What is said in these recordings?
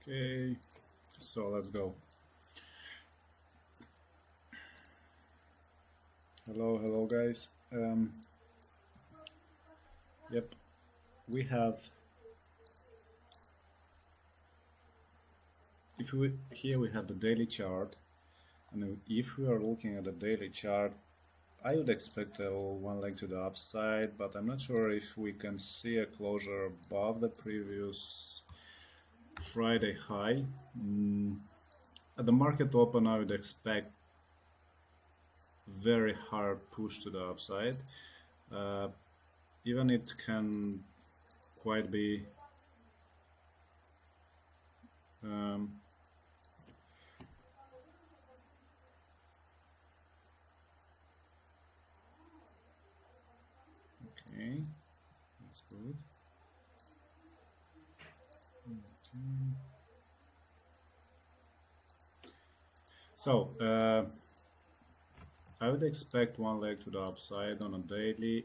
Okay, so let's go. Hello guys. Yep, we have. If we here we have the daily chart, and if we are looking at the daily chart, I would expect a one leg to the upside, but I'm not sure if we can see a closure above the previous Friday high. At the market open, I would expect very hard push to the upside. Even it can quite be okay, that's good. So I would expect one leg to the upside on a daily,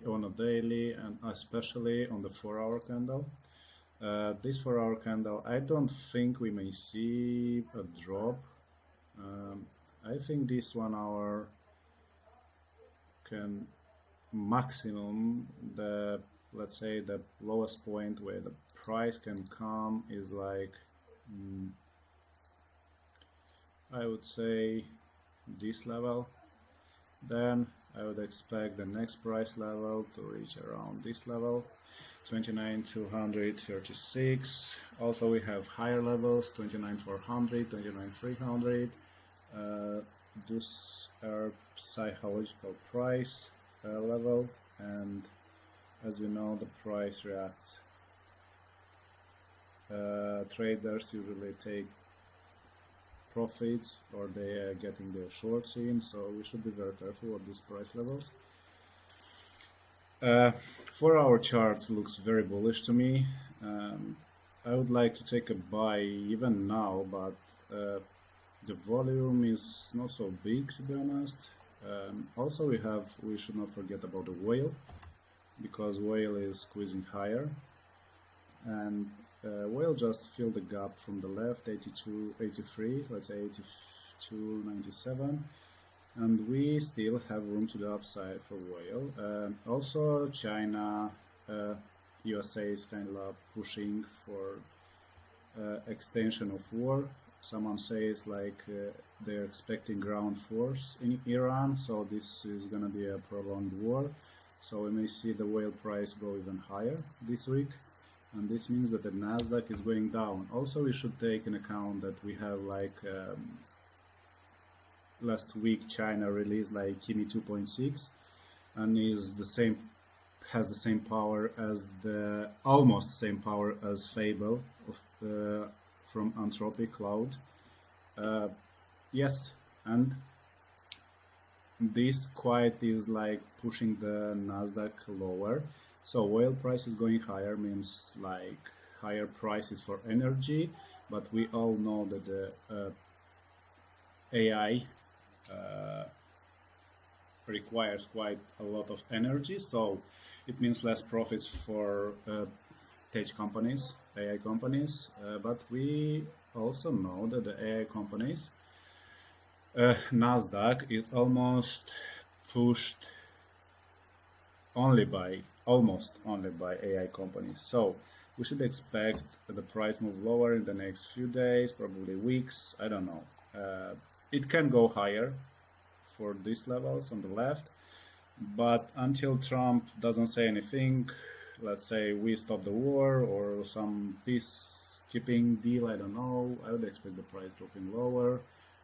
and especially on the 4-hour candle. This 4-hour candle, I don't think we may see a drop. I think this 1 hour can maximum the, let's say, the lowest point where the price can come is like I would say this level. Then I would expect the next price level to reach around this level, 29,236. Also we have higher levels, 29,400, 29,300. These are psychological price level, and as you know, the price reacts. Traders usually take profits, or they are getting their shorts in, so we should be very careful of these price levels. 4-hour charts looks very bullish to me. I would like to take a buy even now, but the volume is not so big, to be honest. Also we should not forget about the whale, because whale is squeezing higher, and whale just filled the gap from the left, 82.83, let's say 82.97, and we still have room to the upside for whale. Also China, USA is kind of pushing for extension of war. Someone says like they're expecting ground force in Iran, so this is gonna be a prolonged war. So we may see the whale price go even higher this week, and this means that the Nasdaq is going down. Also, we should take in account that we have like last week China released like Kimi 2.6, and is the same, has the same power as the almost same power as Fable of from Anthropic Cloud. Yes, and this quite is like pushing the Nasdaq lower. So oil price is going higher means like higher prices for energy, but we all know that the AI requires quite a lot of energy, so it means less profits for tech companies, AI companies, but we also know that the AI companies, Nasdaq is almost pushed almost only by AI companies. So we should expect the price move lower in the next few days, probably weeks. I don't know. It can go higher for these levels on the left, but until Trump doesn't say anything, let's say we stop the war or some peacekeeping deal, I don't know, I would expect the price dropping lower.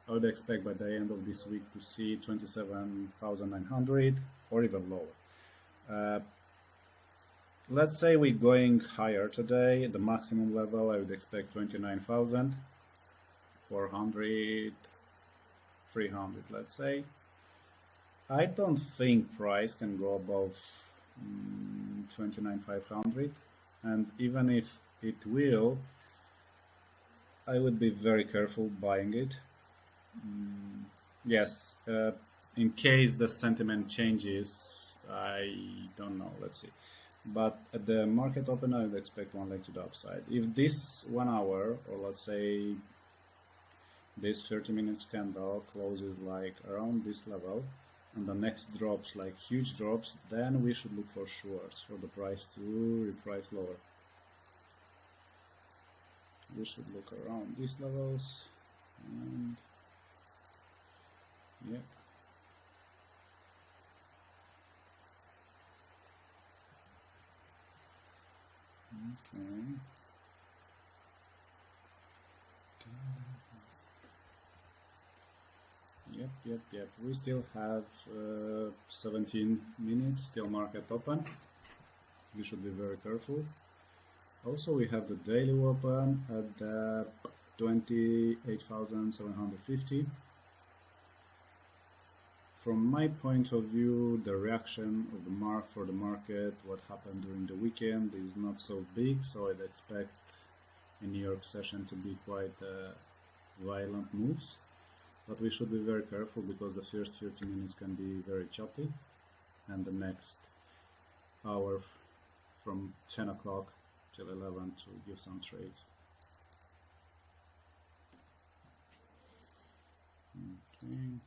I would expect by the end of this week to see 27,900 or even lower. Uh, let's say we're going higher today. The maximum level I would expect 29,400, 300, let's say. I don't think price can go above 29,500, and even if it will, I would be very careful buying it. Yes, in case the sentiment changes, I don't know. Let's see. But at the market open, I would expect one leg to the upside. If this 1 hour, or let's say this 30-minute candle closes like around this level, and the next drops like huge drops, then we should look for shorts for the price to reprice lower. We should look around these levels, and yeah. Okay. Yep. We still have 17 minutes, still market open. We should be very careful. Also, we have the daily open at 28,750. From my point of view, the reaction of the for the market, what happened during the weekend, is not so big, so I'd expect a New York session to be quite violent moves. But we should be very careful because the first 30 minutes can be very choppy, and the next hour from 10 o'clock till 11 to give some trades. Okay.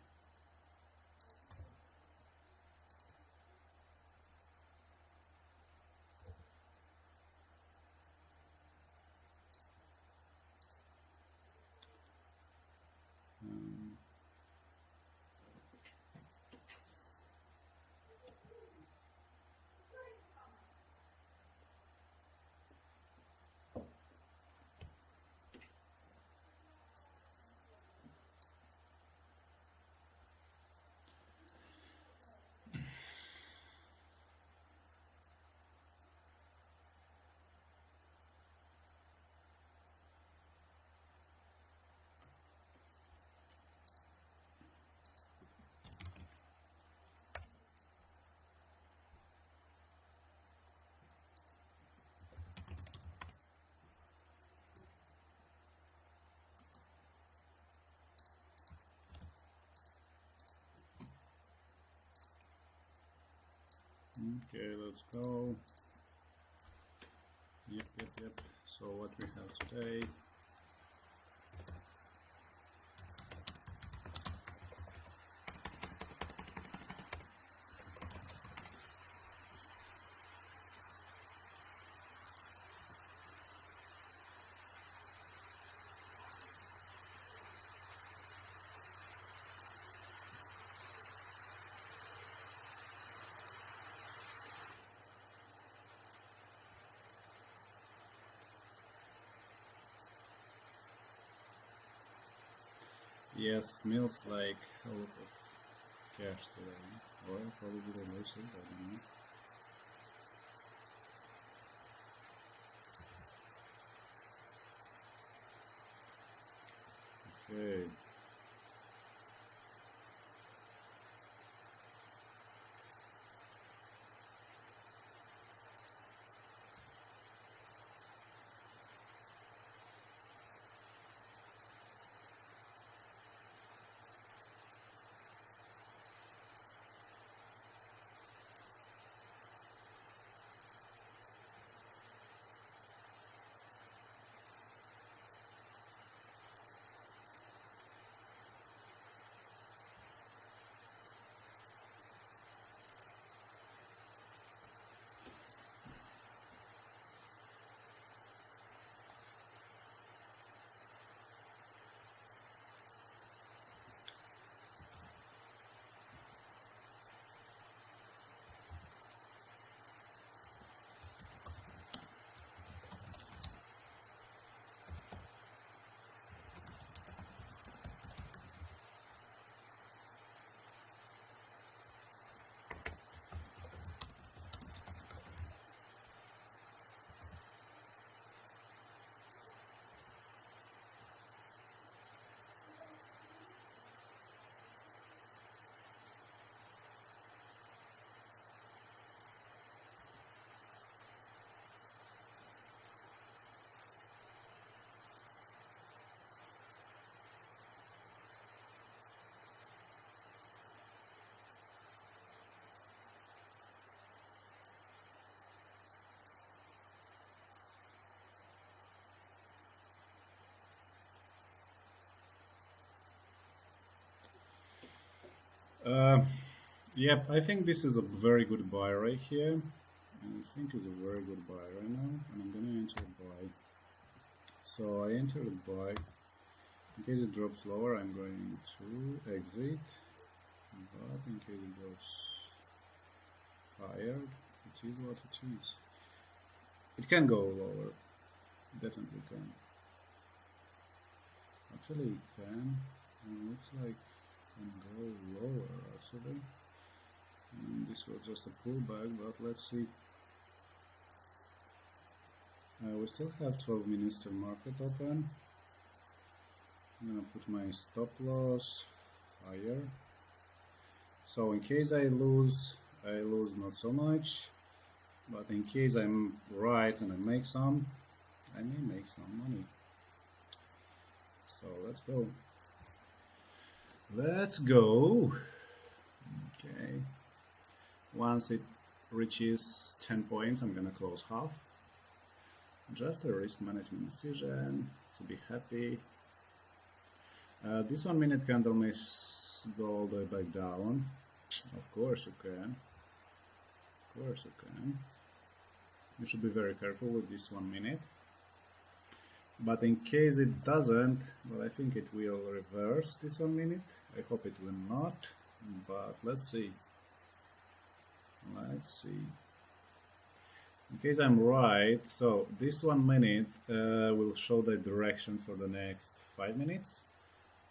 Okay, let's go. Yep. So what we have today. Yes, smells like a lot of cash today. Or probably the lose it, I don't know. Okay. Uh, yep, I think this is a very good buy right here. And I think it's a very good buy right now. And I'm gonna enter a buy. So I enter a buy. In case it drops lower, I'm going to exit. But in case it goes higher, it is what it is. It can go lower. Definitely can. Actually, it can. It looks like it can go lower actually. And this was just a pullback, but let's see. We still have 12 minutes till market open. I'm gonna put my stop loss higher. So in case I lose not so much. But in case I'm right and I make some, I may make some money. So let's go. Let's go. Okay. Once it reaches 10 points, I'm gonna close half. Just a risk management decision to be happy. This 1 minute candle may go all the way back down. Of course you can. Of course you can. You should be very careful with this 1 minute. But in case it doesn't, well, I think it will reverse this 1 minute. I hope it will not, but let's see. Let's see. In case I'm right, so this 1 minute will show the direction for the next 5 minutes.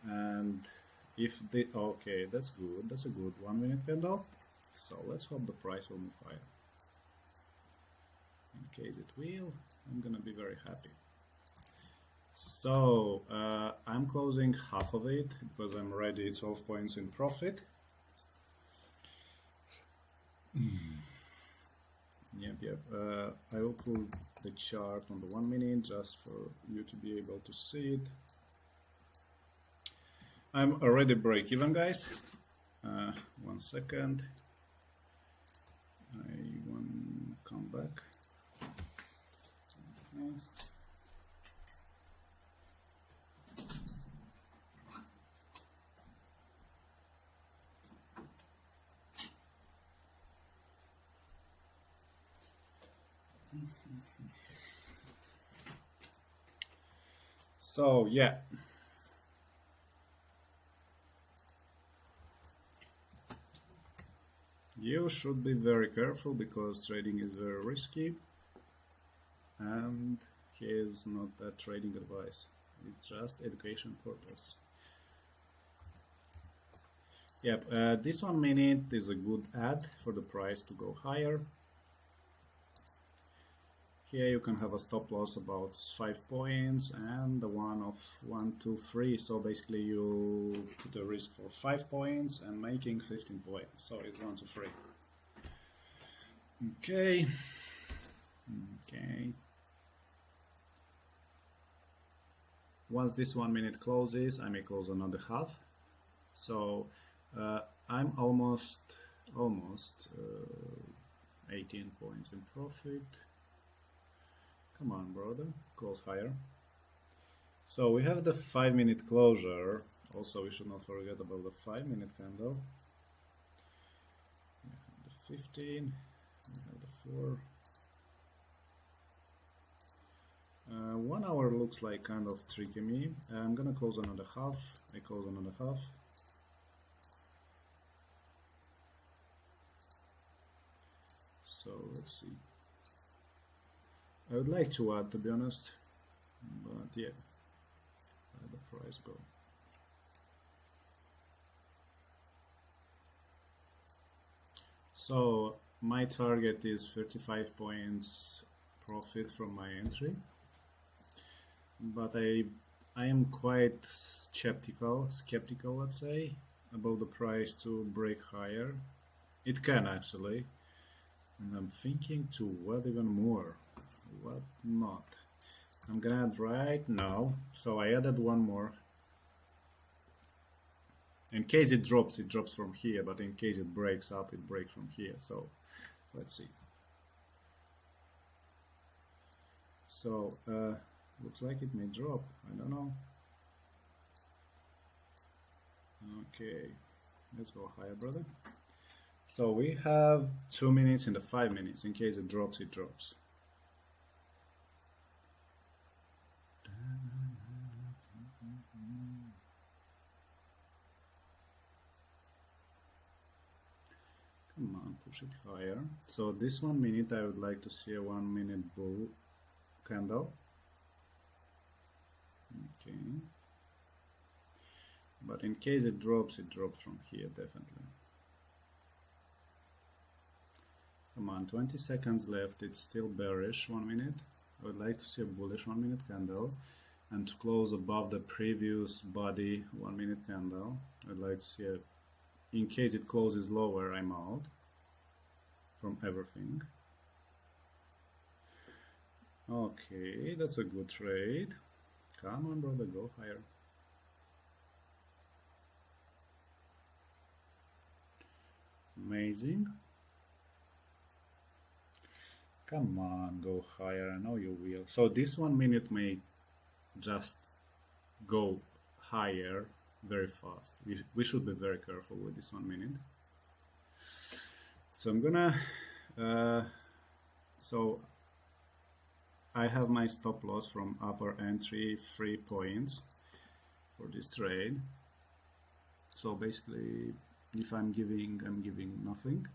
And if the, okay, that's good. That's a good 1 minute candle. So let's hope the price will move higher. In case it will, I'm gonna be very happy. So I'm closing half of it because I'm already 12 points in profit. Yep. I will put the chart on the 1 minute just for you to be able to see it. I'm already break even, guys. 1 second. I want to come back. Okay. So yeah, you should be very careful because trading is very risky, and here's not that trading advice, it's just education purpose. Yep, this 1 minute is a good ad for the price to go higher. Here you can have a stop loss about 5 points and the one of 1, 2, 3. So basically you put a risk for 5 points and making 15 points. So it's 1 to 3. Okay. Okay. Once this 1 minute closes, I may close another half. So I'm almost 18 points in profit. Come on, brother, close higher. So we have the 5 minute closure. Also, we should not forget about the 5 minute candle. We have the 15, we have the 4. 1 hour looks like kind of tricky me. I'm gonna close another half. I close another half. So let's see. I would like to add, to be honest, but yeah, let the price go. So my target is 35 points profit from my entry, but I am quite skeptical, let's say, about the price to break higher. It can actually, and I'm thinking to what even more. What not? I'm gonna add right now. So I added 1 more. In case it drops from here, but in case it breaks up, it breaks from here. So let's see. So looks like it may drop. I don't know. Okay. Let's go higher, brother. So we have 2 minutes and the 5 minutes. In case it drops, it drops. Come on, push it higher. So this 1 minute, I would like to see a 1 minute bull candle. Okay. But in case it drops from here, definitely. Come on, 20 seconds left. It's still bearish 1 minute. I would like to see a bullish 1 minute candle and to close above the previous body 1 minute candle. I'd like to see a, in case it closes lower, I'm out from everything. Okay, that's a good trade. Come on, brother, go higher. Amazing. Come on, go higher. I know you will. So this 1 minute may just go higher very fast. We should be very careful with this 1 minute. So I'm gonna so I have my stop loss from upper entry 3 points for this trade. So basically, if I'm giving nothing.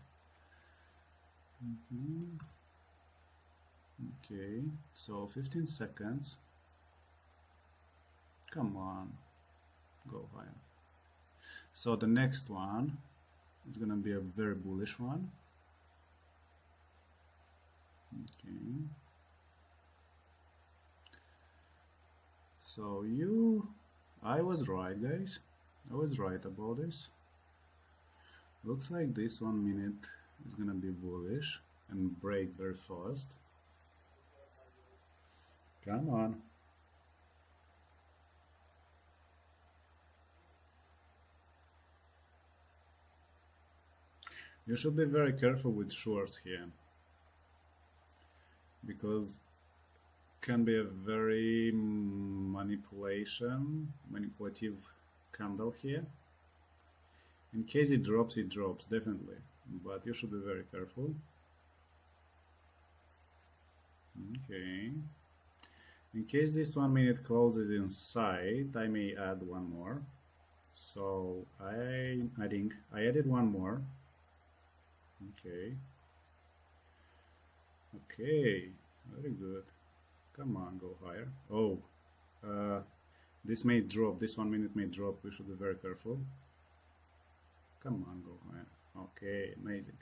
Okay, so 15 seconds. Come on, go higher. So the next one is gonna be a very bullish one. Okay. So I was right, guys. I was right about this. Looks like this 1 minute is gonna be bullish and break very fast. Come on. You should be very careful with shorts here, because can be a very manipulative candle here. In case it drops, definitely, but you should be very careful. Okay. In case this 1 minute closes inside, I may add one more. So I added one more. Okay. Okay, very good. Come on, go higher. Oh, this may drop. This 1 minute may drop. We should be very careful. Come on, go higher. Okay, amazing.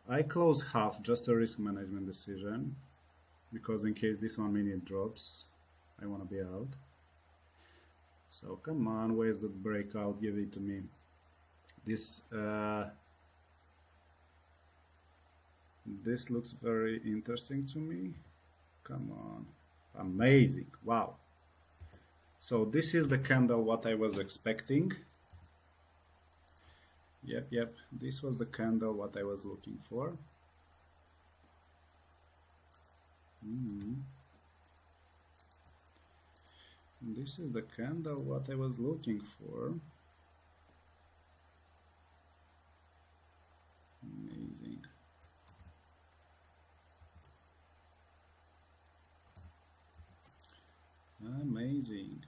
I close half, just a risk management decision, because in case this 1 minute drops, I want to be out. So come on, where's the breakout? Give it to me. This this looks very interesting to me. Come on, amazing, wow. So this is the candle what I was expecting. Yep, this was the candle what I was looking for. This is the candle what I was looking for. Amazing. Amazing.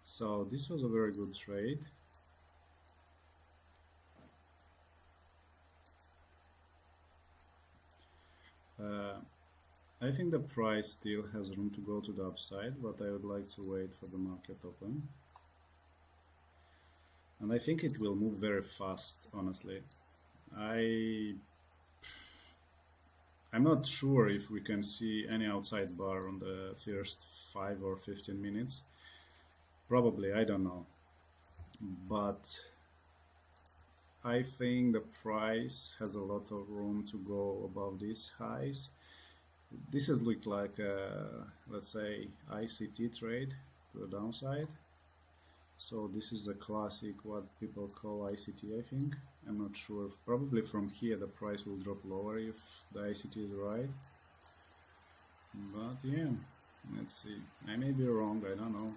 So this was a very good trade. I think the price still has room to go to the upside, but I would like to wait for the market open. And I think it will move very fast, honestly. I'm not sure if we can see any outside bar on the first 5 or 15 minutes. Probably, I don't know. But I think the price has a lot of room to go above these highs. This is look like a, let's say, ICT trade to the downside. So this is a classic what people call ICT, I think. I'm not sure. Probably from here the price will drop lower if the ICT is right. But yeah, let's see. I may be wrong, I don't know.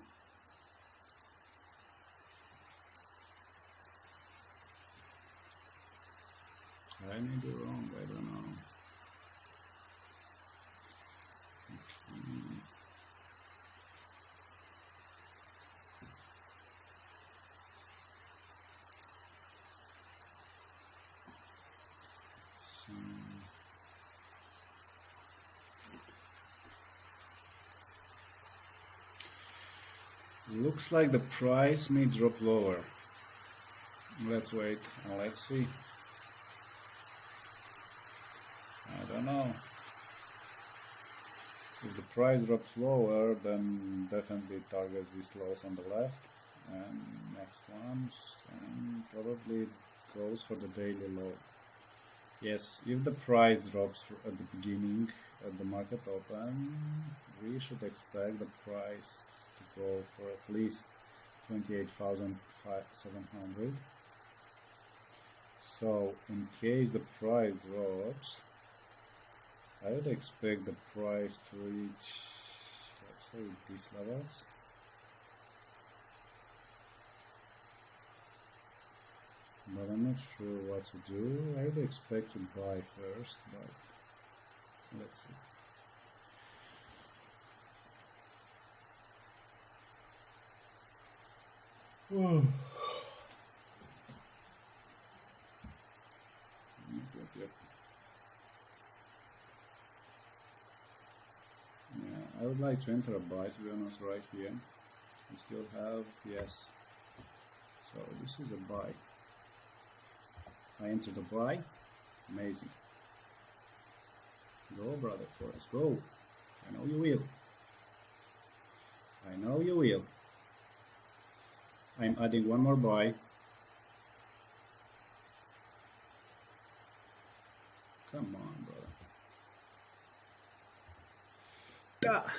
I may be wrong, I don't know. Okay. So, looks like the price may drop lower. Let's wait and let's see. I don't know. If the price drops lower, then definitely target these lows on the left and next ones, and probably goes for the daily low. Yes, if the price drops at the beginning, at the market open, we should expect the price to go for at least 28,700. So in case the price drops, I would expect the price to reach, let's say, these levels. But I'm not sure what to do. I would expect to buy first, but let's see. Yep, yep, yep. Yeah, I would like to enter a buy, to be honest, right here. We still have, yes. So this is a buy. I enter the buy. Amazing. Go, brother Forrest, go. I know you will. I know you will. I'm adding one more buy. Come on, brother. Ah.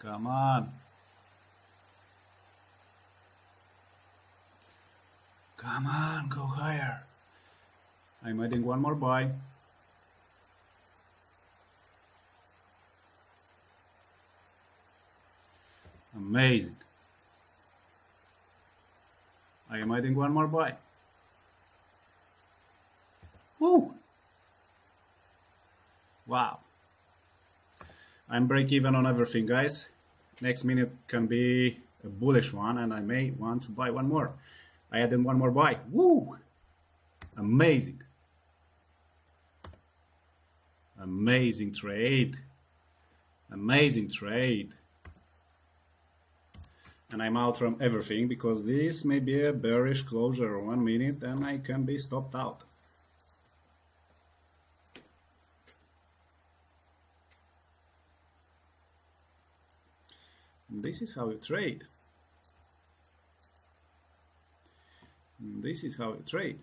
Come on. Come on, go higher. I'm adding one more buy. Amazing. I am adding one more buy. Woo! Wow. I'm break even on everything, guys. Next minute can be a bullish one, and I may want to buy one more. I added one more buy. Woo! Amazing. Amazing trade. Amazing trade. And I'm out from everything because this may be a bearish closure 1 minute and I can be stopped out. This is how you trade. This is how you trade.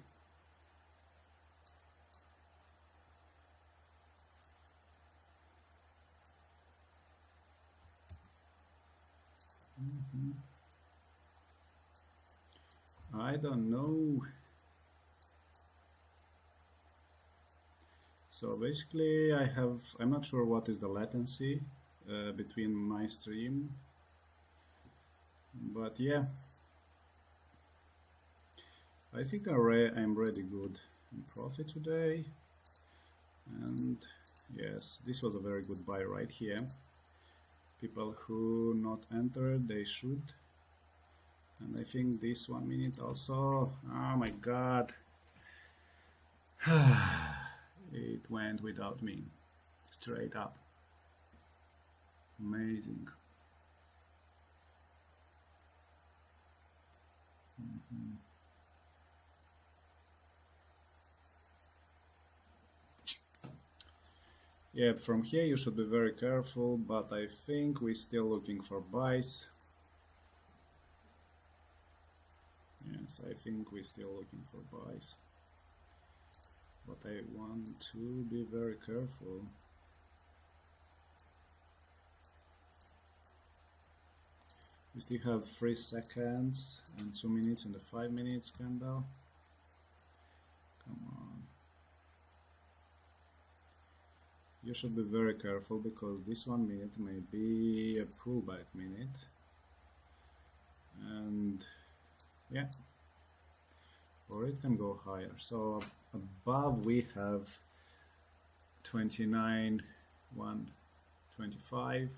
I don't know. So basically I'm not sure what is the latency between my stream, but yeah, I think I'm really good in profit today. And yes, this was a very good buy right here. People who not entered, they should. And I think this 1 minute also, oh my god, it went without me, straight up. Amazing. Yeah, from here you should be very careful, but I think we're still looking for buys. Yes, I think we're still looking for buys. But I want to be very careful. We still have 3 seconds and 2 minutes in the 5 minutes candle. Come on. you should be very careful because this 1 minute may be a pullback minute. And yeah, or it can go higher. So above we have 29, 125.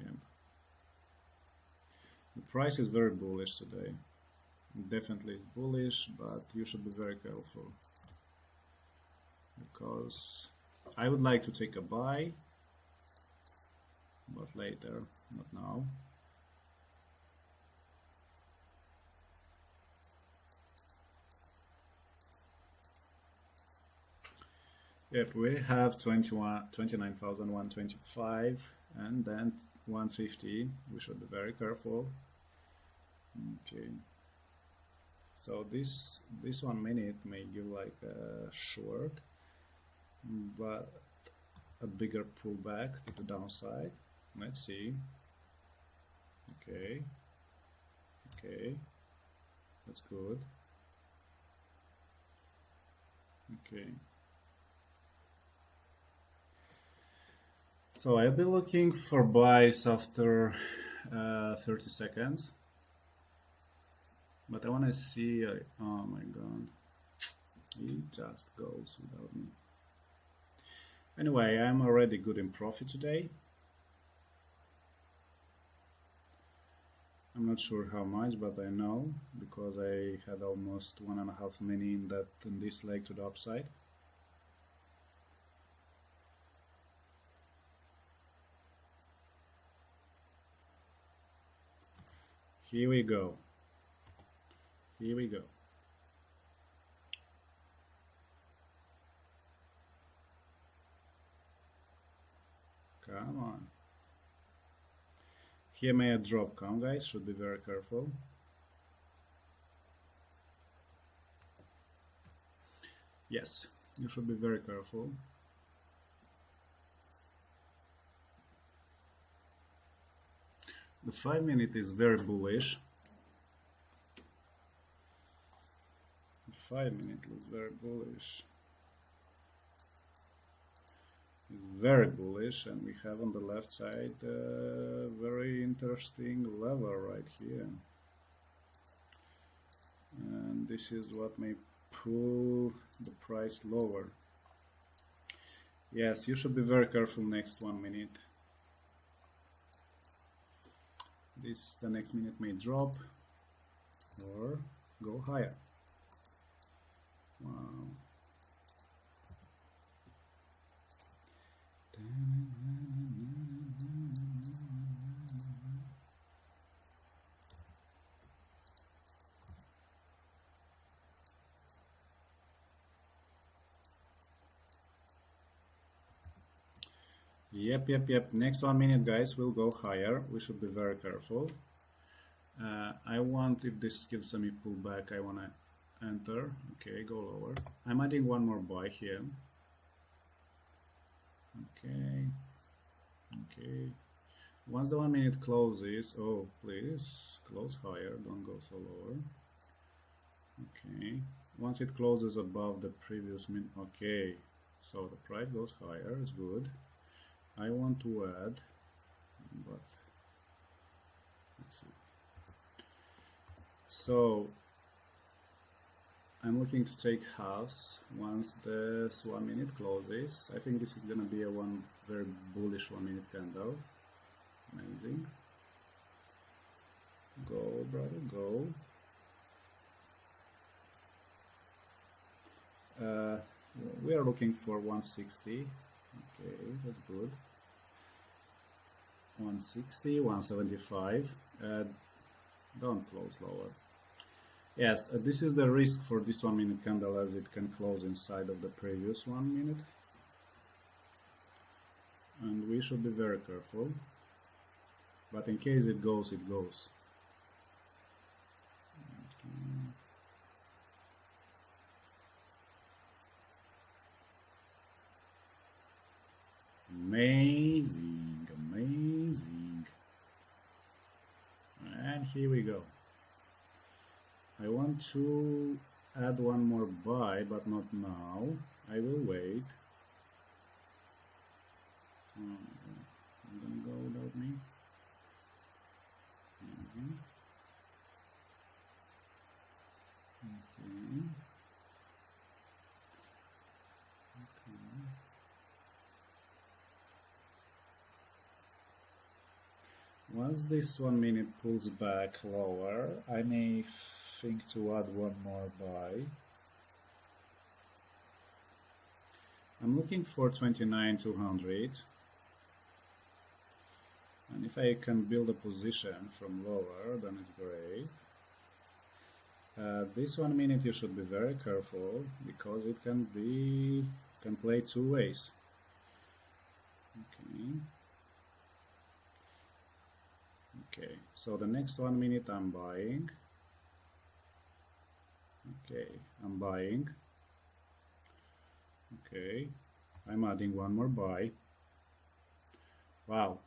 Yeah. The price is very bullish today. Definitely it's bullish, but you should be very careful because I would like to take a buy, but later, not now. Yep, we have 29,125 and then 150. We should be very careful. Okay. So this 1 minute may give like a short, but a bigger pullback to the downside. Let's see. Okay. Okay. That's good. Okay. So I'll be looking for buys after 30 seconds. But I want to see, oh my god, he just goes without me. Anyway, I'm already good in profit today. I'm not sure how much, but I know because I had almost 1.5 mini in this leg to the upside. Here we go. Here we go. Come on. Here may a drop come, guys. Should be very careful. Yes, you should be very careful. The 5 minute is very bullish. The 5 minute looks very bullish. It's very bullish, and we have on the left side a very interesting level right here. And this is what may pull the price lower. Yes, you should be very careful next 1 minute. The next minute may drop or go higher. Wow. Yep. Next 1 minute, guys, will go higher. We should be very careful. I want, if this gives me pullback, I want to enter. Okay, go lower. I'm adding one more buy here. Okay. Once the 1 minute closes, oh, please close higher, don't go so lower. Okay. Once it closes above the previous minute, okay. So the price goes higher, it's good. I want to add, but let's see. So I'm looking to take halves once this 1 minute closes. I think this is gonna be a very bullish 1 minute candle. Amazing. Go, brother, go. We are looking for 160. Okay, that's good. 160, 175. Don't close lower. Yes, this is the risk for this 1 minute candle, as it can close inside of the previous 1 minute. And we should be very careful. But in case it goes, it goes. Amazing. And here we go. I want to add one more buy, but not now. I will wait. I'm gonna go without me. Okay. Once this 1 minute pulls back lower, I may think to add one more buy. I'm looking for 29,200, and if I can build a position from lower, then it's great. This 1 minute you should be very careful because it can play two ways. Okay, so the next 1 minute I'm buying. Okay, I'm buying. Okay, I'm adding one more buy. Wow,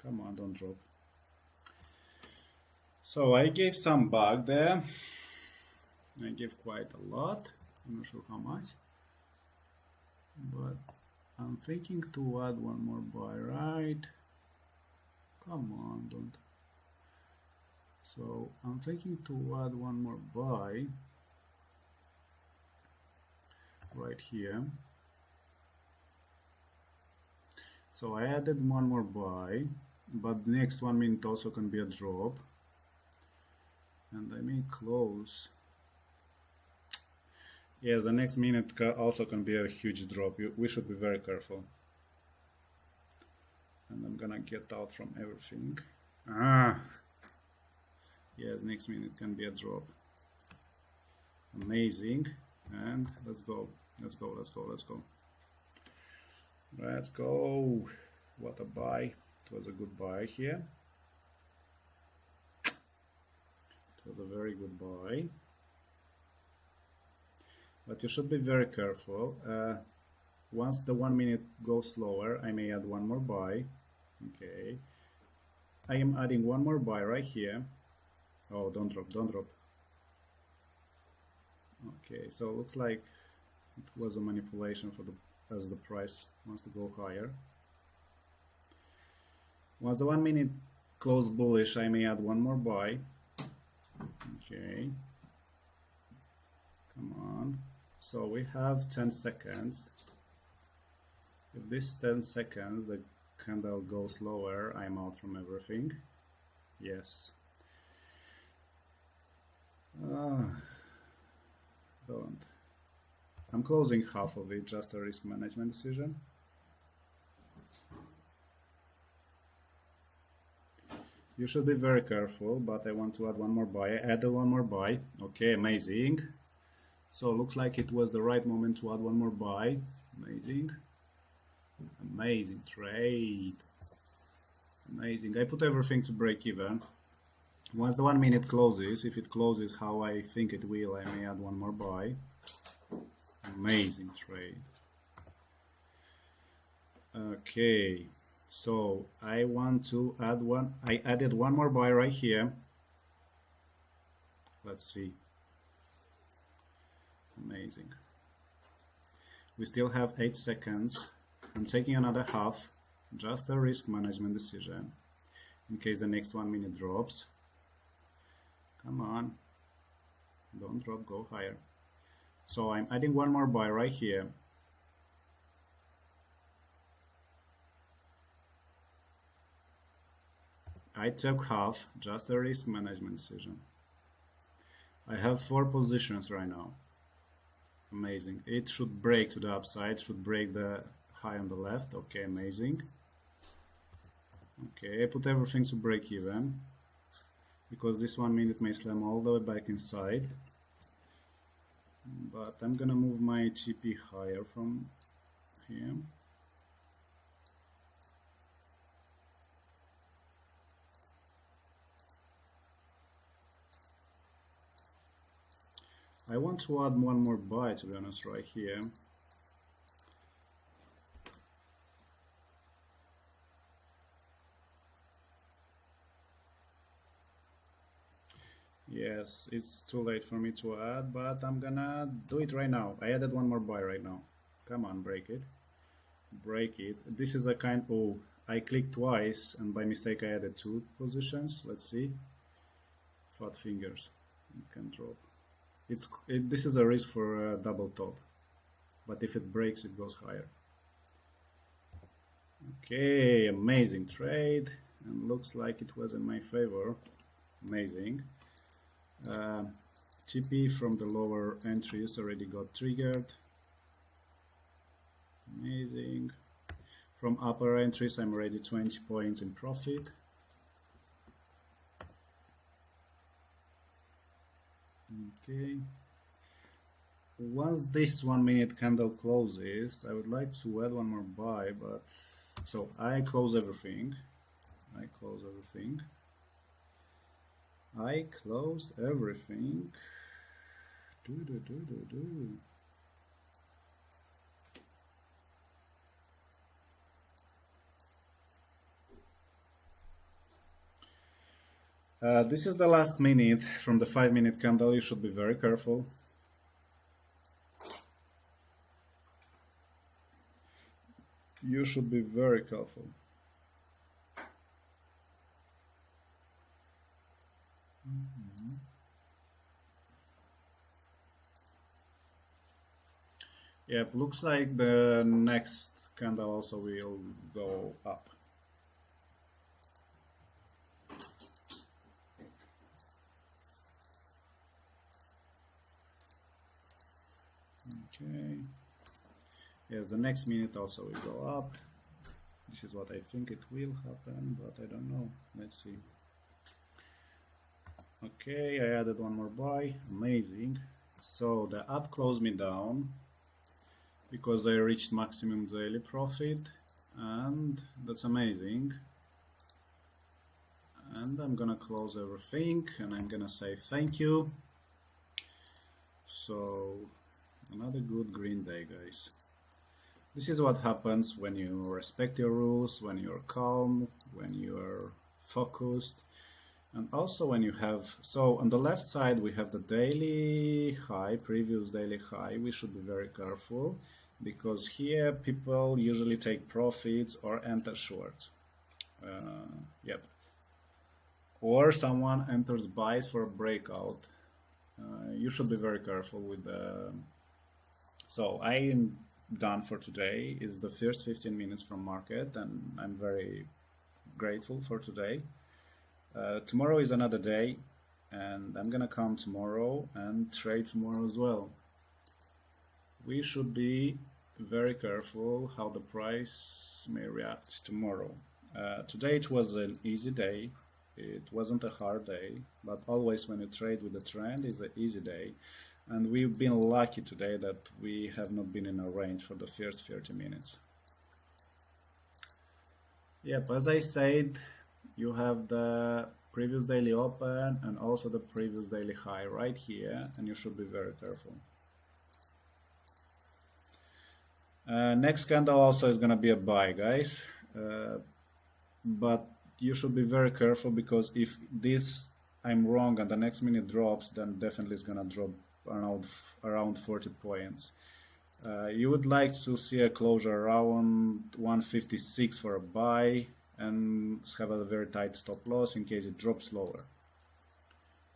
come on, don't drop. So I gave some bug there. I gave quite a lot. I'm not sure how much, but I'm thinking to add one more buy, right? Come on, don't. So I'm thinking to add one more buy right here. So I added one more buy, but the next 1 minute also can be a drop, and I may close. Yes, the next minute also can be a huge drop. We should be very careful. And I'm gonna get out from everything. Yes, next minute can be a drop. Amazing. And let's go. Let's go. Let's go. Let's go. Let's go. What a buy. It was a good buy here. It was a very good buy. But you should be very careful. Once the 1 minute goes slower, I may add one more buy. Okay. I am adding one more buy right here. Oh, don't drop, don't drop. Okay, so it looks like it was a manipulation for as the price wants to go higher. Once the 1 minute close bullish, I may add one more buy. Okay. Come on. So we have 10 seconds. If this 10 seconds the candle goes lower, I'm out from everything. Yes. Don't. I'm closing half of it, just a risk management decision. You should be very careful, but I want to add one more buy. I added one more buy. Okay, amazing. So looks like it was the right moment to add one more buy. Amazing. Amazing trade. Amazing. I put everything to break even. Once the 1 minute closes, if it closes how I think it will, I may add one more buy. Amazing trade. Okay, so I want to add one. I added one more buy right here. Let's see. Amazing. We still have 8 seconds. I'm taking another half, just a risk management decision in case the next 1 minute drops. Come on, don't drop, go higher. So I'm adding one more buy right here. I took half, just a risk management decision. I have 4 positions right now. Amazing. It should break to the upside, should break the high on the left. Okay, amazing. Okay, I put everything to break even because this 1 minute may slam all the way back inside. But I'm gonna move my TP higher from here. I want to add one more buy, to be honest, right here. Yes, it's too late for me to add, but I'm gonna do it right now. I added one more buy right now. Come on, break it. Break it. This is a kind. Oh, I clicked twice and by mistake I added two positions. Let's see. Fat fingers. It can drop. This is a risk for a double top, but if it breaks, it goes higher. Okay, amazing trade, and looks like it was in my favor. Amazing. TP from the lower entries already got triggered. Amazing. From upper entries, I'm already 20 points in profit. Okay. Once this 1 minute candle closes, I would like to add one more buy, but so I close everything. I close everything. I close everything. This is the last minute from the 5 minute candle. You should be very careful. You should be very careful. Yep, looks like the next candle also will go up. Okay. Yes, the next minute also will go up. This is what I think it will happen, but I don't know. Let's see. Okay, I added one more buy. Amazing. So the up closed me down because I reached maximum daily profit, and that's amazing. And I'm gonna close everything and I'm gonna say thank you. So another good green day, guys. This is what happens when you respect your rules, when you're calm, when you're focused, and also when you have, so on the left side we have the daily high, previous daily high. We should be very careful because here people usually take profits or enter short. Yep. Or someone enters buys for a breakout. You should be very careful with the. So I am done for today. Is the first 15 minutes from market, and I'm very grateful for today. Tomorrow is another day, and I'm gonna come tomorrow and trade tomorrow as well. We should be very careful how the price may react tomorrow. Today it was an easy day. It wasn't a hard day, but always when you trade with the trend is an easy day. And we've been lucky today that we have not been in a range for the first 30 minutes. Yep, as I said, you have the previous daily open and also the previous daily high right here, and you should be very careful. Next candle also is gonna be a buy, guys, but you should be very careful because if this I'm wrong and the next minute drops, then definitely it's gonna drop around 40 points. You would like to see a closure around 156 for a buy and have a very tight stop loss in case it drops lower.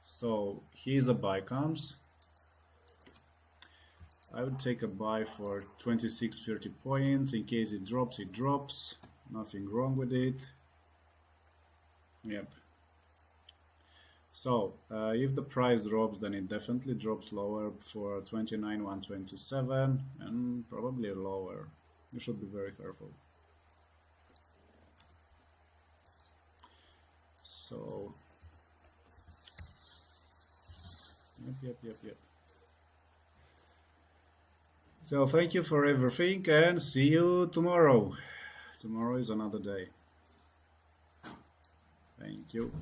So here's a buy comes. I would take a buy for 26.30 points. In case it drops, it drops. Nothing wrong with it. Yep. So if the price drops, then it definitely drops lower for 29,127 and probably lower. You should be very careful. So yep. So thank you for everything and see you tomorrow. Tomorrow is another day. Thank you.